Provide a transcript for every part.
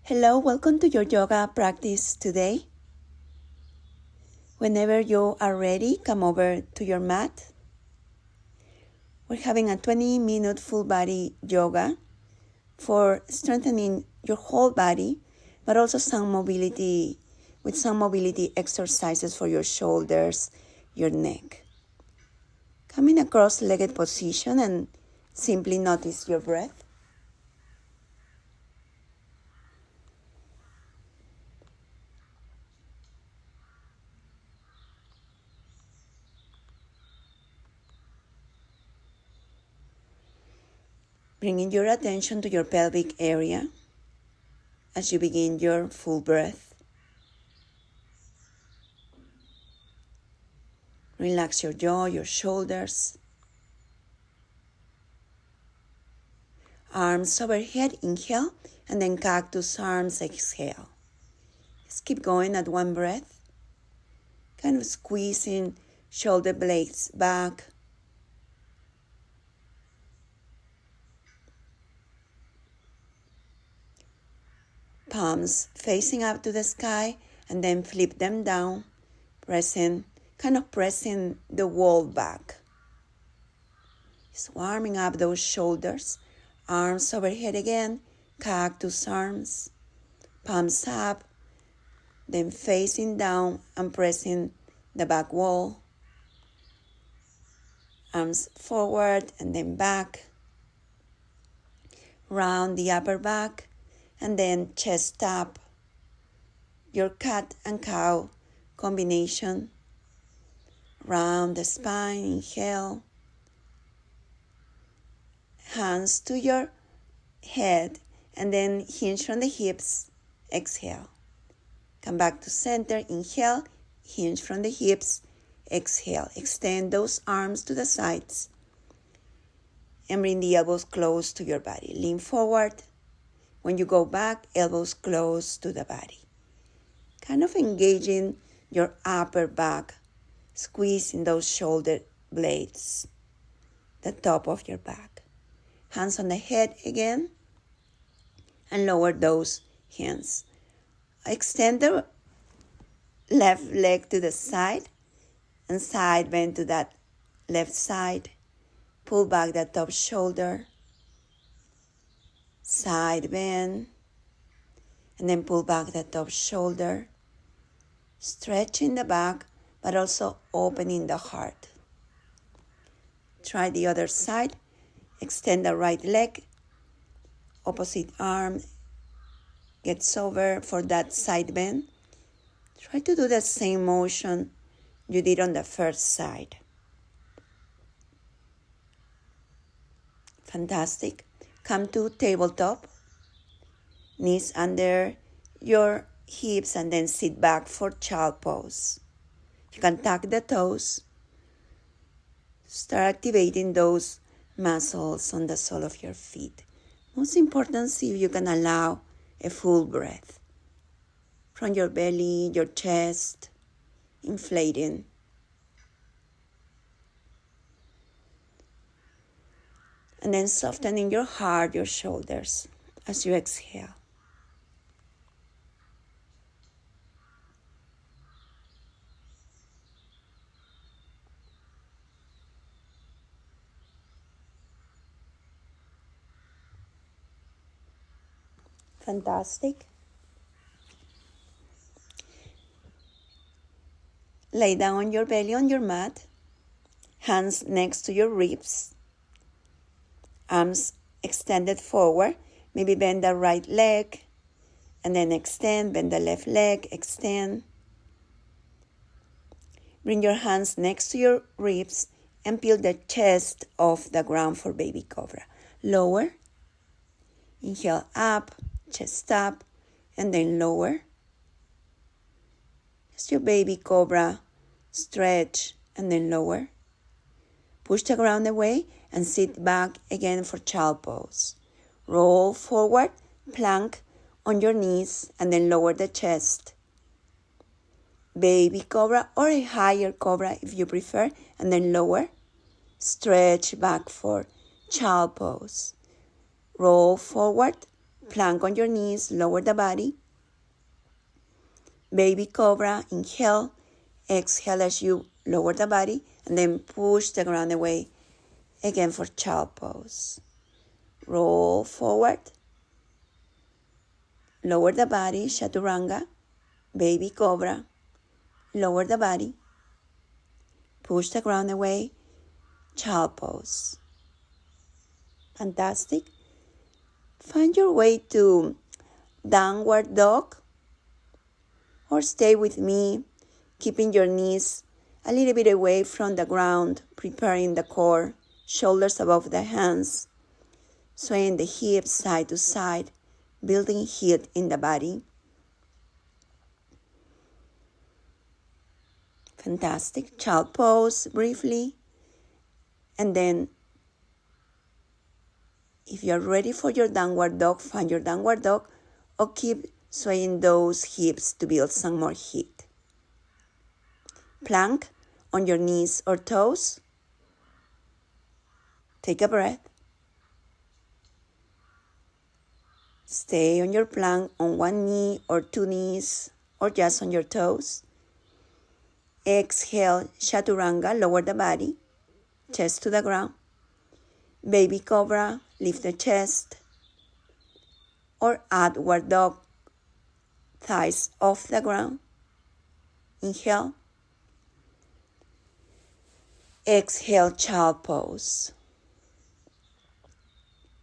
Hello, welcome to your yoga practice today. Whenever you are ready, come over to your mat. We're having a 20-minute full body yoga for strengthening your whole body, but also some mobility exercises for your shoulders, your neck. Come in a cross-legged position and simply notice your breath. Bringing your attention to your pelvic area as you begin your full breath. Relax your jaw, your shoulders. Arms overhead, inhale, and then cactus arms, exhale. Just keep going at one breath. Kind of squeezing shoulder blades back. Palms facing up to the sky, and then flip them down, pressing the wall back. Just warming up those shoulders. Arms overhead again, cactus arms, palms up, then facing down and pressing the back wall. Arms forward and then back. Round the upper back, and then chest up. Your cat and cow combination. Round the spine, inhale. Hands to your head, and then hinge from the hips, exhale. Come back to center, inhale, hinge from the hips, exhale. Extend those arms to the sides, and bring the elbows close to your body. Lean forward. When you go back, elbows close to the body. Kind of engaging your upper back, squeezing those shoulder blades, the top of your back. Hands on the head again, and lower those hands. Extend the left leg to the side, and side bend to that left side. Pull back that top shoulder, side bend, and then pull back the top shoulder, stretching the back, but also opening the heart. Try the other side. Extend the right leg, opposite arm gets over for that side bend. Try to do the same motion you did on the first side. Fantastic. Come to tabletop, knees under your hips, and then sit back for child pose. You can tuck the toes. Start activating those muscles on the sole of your feet. Most important, see if you can allow a full breath from your belly, your chest, inflating. And then softening your heart, your shoulders as you exhale. Fantastic. Lay down on your belly on your mat, hands next to your ribs, arms extended forward. Maybe bend the right leg, and then extend, bend the left leg, extend. Bring your hands next to your ribs and peel the chest off the ground for baby cobra. Lower, inhale up, chest up, and then lower. As your baby cobra, stretch and then lower. Push the ground away and sit back again for child pose. Roll forward, plank on your knees, and then lower the chest. Baby cobra or a higher cobra if you prefer, and then lower. Stretch back for child pose. Roll forward, Plank on your knees, lower the body. Baby cobra, inhale. Exhale as you lower the body, and then push the ground away. Again for child pose. Roll forward. Lower the body, chaturanga. Baby cobra. Lower the body. Push the ground away. Child pose. Fantastic. Find your way to downward dog. Or stay with me, keeping your knees a little bit away from the ground, preparing the core, shoulders above the hands, swaying the hips side to side, building heat in the body. Fantastic. Child pose briefly. And then, if you're ready for your downward dog, find your downward dog or keep swaying those hips to build some more heat. Plank on your knees or toes. Take a breath. Stay on your plank on one knee or two knees or just on your toes. Exhale, chaturanga, lower the body, chest to the ground. Baby cobra, lift the chest. Or upward dog, thighs off the ground. Inhale. Exhale, child pose.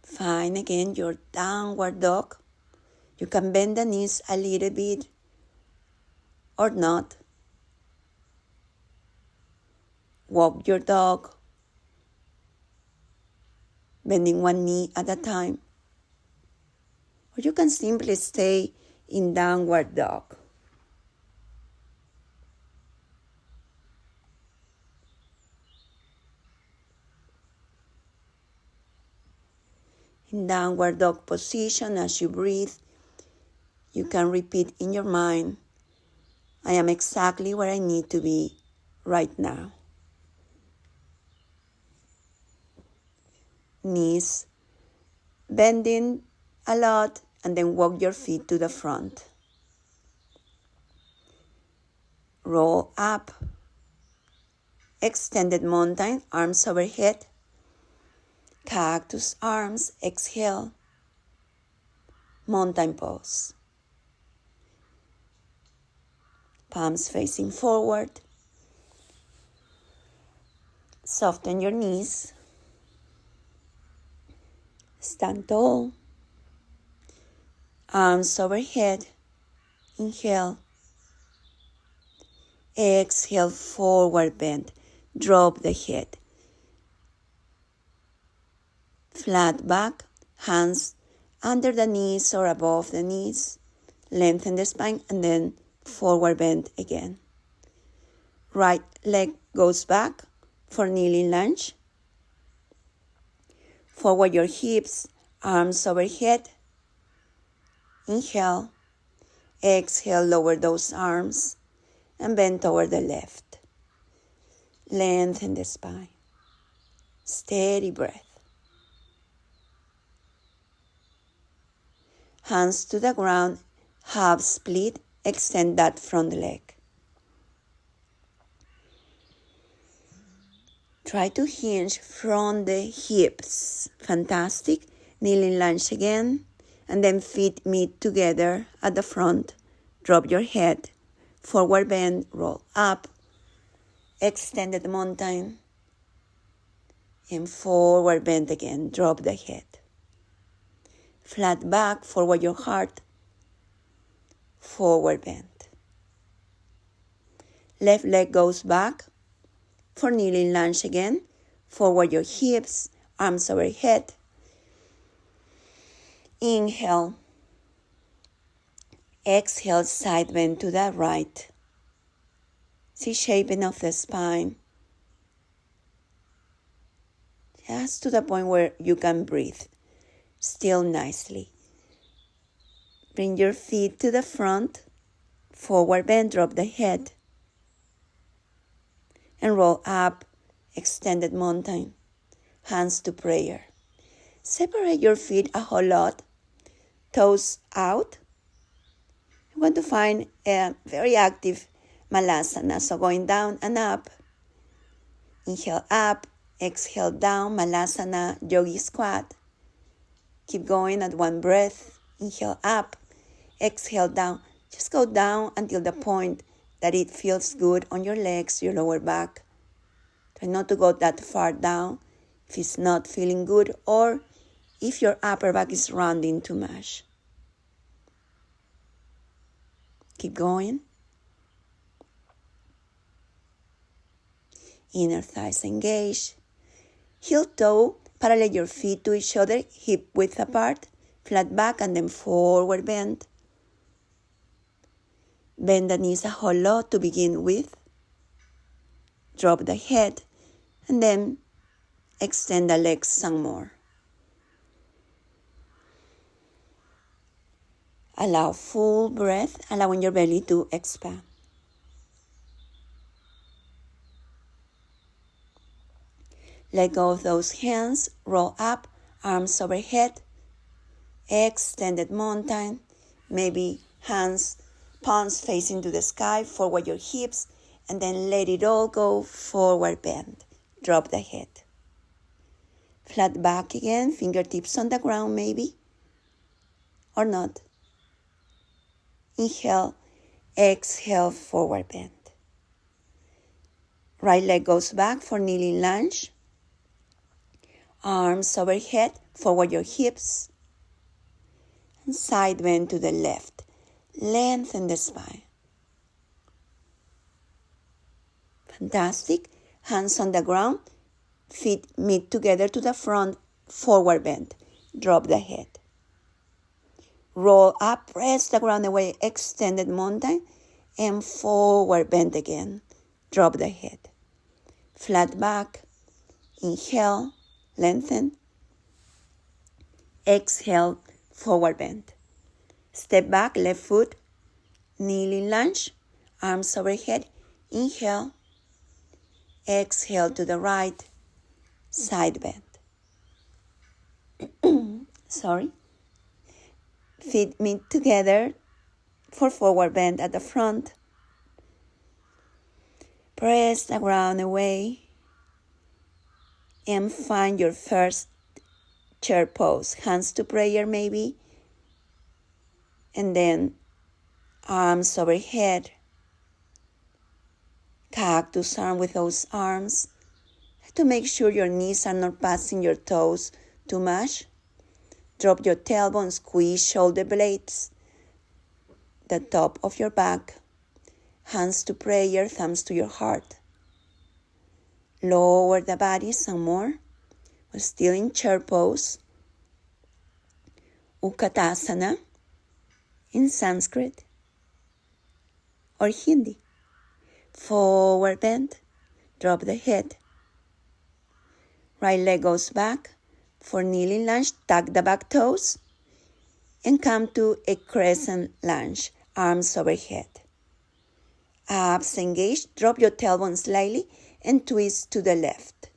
Find again your downward dog. You can bend the knees a little bit or not. Walk your dog, bending one knee at a time. Or you can simply stay in downward dog. In downward dog position, as you breathe, you can repeat in your mind, I am exactly where I need to be right now. Knees bending a lot, and then walk your feet to the front. Roll up. Extended mountain, arms overhead. Cactus arms, exhale. Mountain pose. Palms facing forward. Soften your knees. Stand tall. Arms overhead. Inhale. Exhale, forward bend. Drop the head. Flat back, hands under the knees or above the knees. Lengthen the spine and then forward bend again. Right leg goes back for kneeling lunge. Forward your hips, arms overhead. Inhale. Exhale, lower those arms and bend toward the left. Lengthen the spine. Steady breath. Hands to the ground, half split, extend that front leg. Try to hinge from the hips. Fantastic. Kneeling lunge again. And then feet meet together at the front. Drop your head. Forward bend, roll up. Extended mountain. And forward bend again. Drop the head. Flat back, forward your heart. Forward bend. Left leg goes back for kneeling lunge again. Forward your hips, arms overhead. Inhale. Exhale, side bend to the right. See shaping of the spine. Just to the point where you can breathe. Still nicely. Bring your feet to the front. Forward bend, drop the head. And roll up, extended mountain. Hands to prayer. Separate your feet a whole lot. toes out. You want to find a very active Malasana. So going down and up. Inhale up, exhale down, Malasana, Yogi Squat. Keep going at one breath. Inhale up, exhale down. Just go down until the point that it feels good on your legs, your lower back. Try not to go that far down if it's not feeling good or if your upper back is rounding too much. Keep going. Inner thighs engaged. Heel toe, parallel your feet to each other, hip width apart, flat back and then forward bend. Bend the knees a whole lot to begin with. Drop the head and then extend the legs some more. Allow full breath, allowing your belly to expand. Let go of those hands, roll up, arms overhead, extended mountain, maybe hands, palms facing to the sky, forward your hips, and then let it all go, forward bend. Drop the head. Flat back again, fingertips on the ground maybe, or not. Inhale, exhale, forward bend. Right leg goes back for kneeling lunge. Arms overhead, forward your hips. And side bend to the left. Lengthen the spine. Fantastic. Hands on the ground. Feet meet together to the front. Forward bend. Drop the head. Roll up, press the ground away, extended mountain. And forward bend again. Drop the head. Flat back. Inhale. Lengthen. Exhale, forward bend. Step back, left foot, kneeling lunge, arms overhead. Inhale. Exhale to the right, side bend. Sorry. Feet meet together for forward bend at the front. Press the ground away. And find your first chair pose. Hands to prayer maybe. And then arms overhead. Cactus arm with those arms. To make sure your knees are not passing your toes too much. Drop your tailbone, squeeze shoulder blades. The top of your back. Hands to prayer, thumbs to your heart. Lower the body some more. We're still in chair pose. Utkatasana in Sanskrit or Hindi. Forward bend. Drop the head. Right leg goes back for kneeling lunge. Tuck the back toes and come to a crescent lunge. Arms overhead. Abs engaged. Drop your tailbone slightly and twist to the left.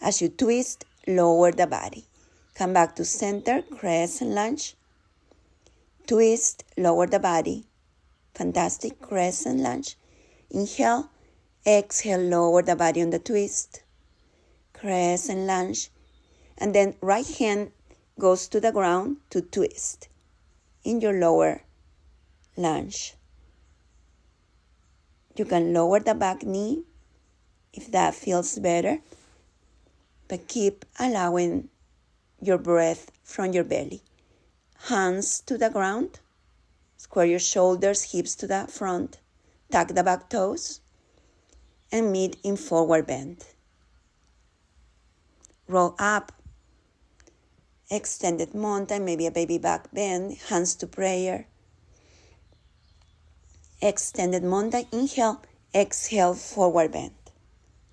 As you twist, lower the body. Come back to center, crescent lunge. Twist, lower the body. Fantastic, crescent lunge. Inhale, exhale, lower the body on the twist. Crescent lunge. And then right hand goes to the ground to twist in your lower lunge. You can lower the back knee if that feels better, but keep allowing your breath from your belly. Hands to the ground, square your shoulders, hips to the front, tuck the back toes, and meet in forward bend. Roll up, extended mountain, maybe a baby back bend, hands to prayer. Extended mountain, inhale, exhale, forward bend.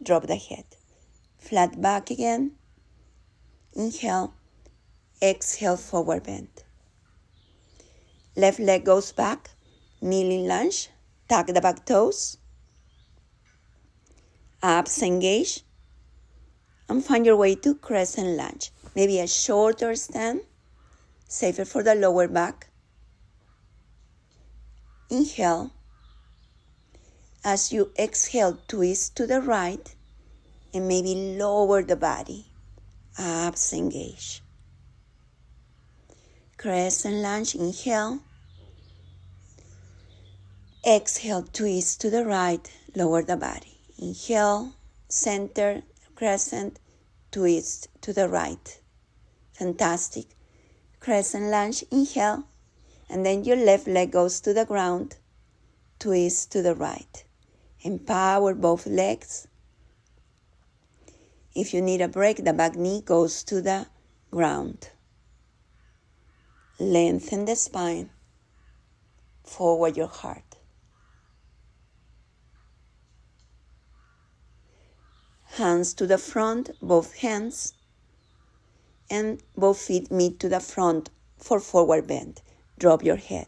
Drop the head. Flat back again. Inhale. Exhale, forward bend. Left leg goes back. Kneeling lunge. Tuck the back toes. Abs engage. And find your way to crescent lunge. Maybe a shorter stand. safer for the lower back. Inhale. As you exhale, twist to the right and maybe lower the body. Abs engage. Crescent lunge, inhale. Exhale, twist to the right, lower the body. Inhale, center, crescent, twist to the right. Fantastic. Crescent lunge, inhale, and then your left leg goes to the ground, twist to the right. Empower both legs. If you need a break, the back knee goes to the ground. Lengthen the spine. Forward your heart. Hands to the front, both hands, and both feet meet to the front for forward bend. Drop your head.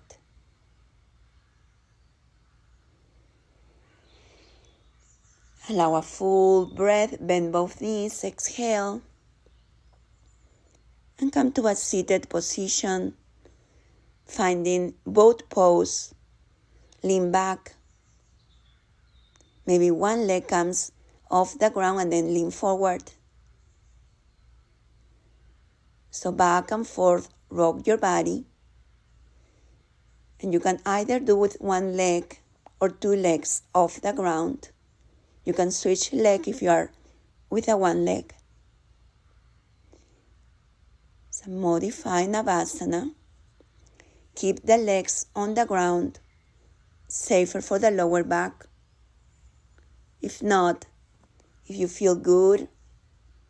Allow a full breath, bend both knees, exhale, and come to a seated position, finding both pose, lean back. Maybe one leg comes off the ground and then lean forward. So back and forth, rock your body. And you can either do with one leg or two legs off the ground. You can switch leg if you are with a one leg. So modify Navasana. Keep the legs on the ground, safer for the lower back. If not, if you feel good,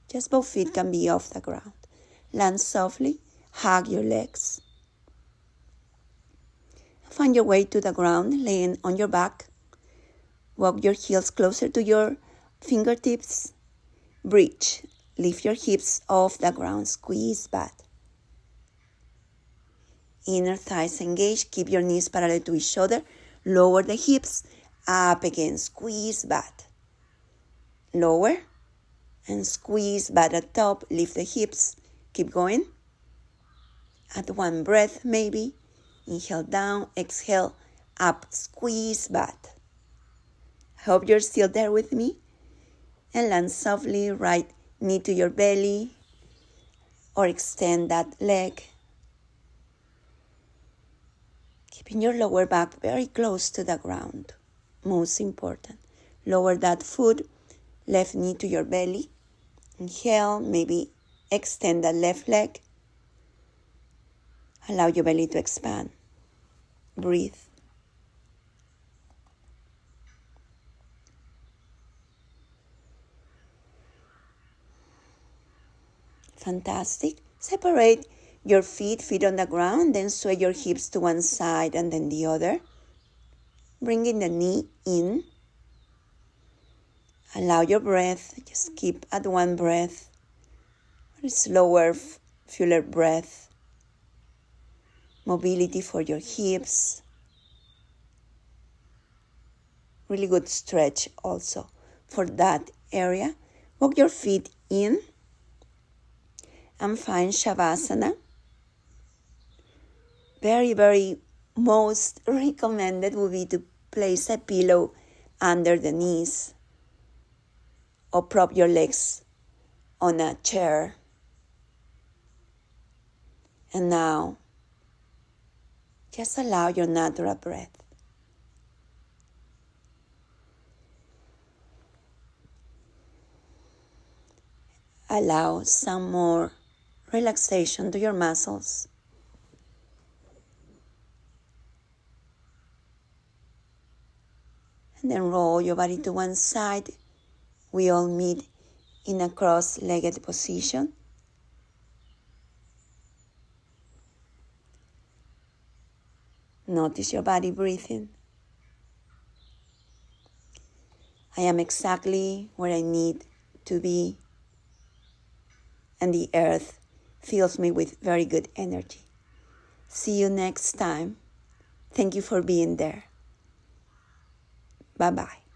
just both feet can be off the ground. Land softly, hug your legs. Find your way to the ground, laying on your back. Walk your heels closer to your fingertips. Bridge. Lift your hips off the ground. Squeeze back. Inner thighs engage. Keep your knees parallel to each other. Lower the hips. Up again. Squeeze back. Lower. And squeeze back at top. Lift the hips. Keep going. At one breath maybe. Inhale down. Exhale up. Squeeze back. I hope you're still there with me. And land softly, right knee to your belly, or extend that leg. Keeping your lower back very close to the ground. Most important. Lower that foot, left knee to your belly. Inhale, maybe extend the left leg. Allow your belly to expand. Breathe. Fantastic. Separate your feet on the ground, then sway your hips to one side and then the other. Bringing the knee in. Allow your breath. Just keep at one breath. Slower, fuller breath. Mobility for your hips. Really good stretch also for that area. Walk your feet in. And find Shavasana. Very, very most recommended would be to place a pillow under the knees or prop your legs on a chair. And now, just allow your natural breath. Allow some more relaxation to your muscles. And then roll your body to one side. We all meet in a cross-legged position. Notice your body breathing. I am exactly where I need to be. And the earth fills me with very good energy. See you next time. Thank you for being there. Bye-bye.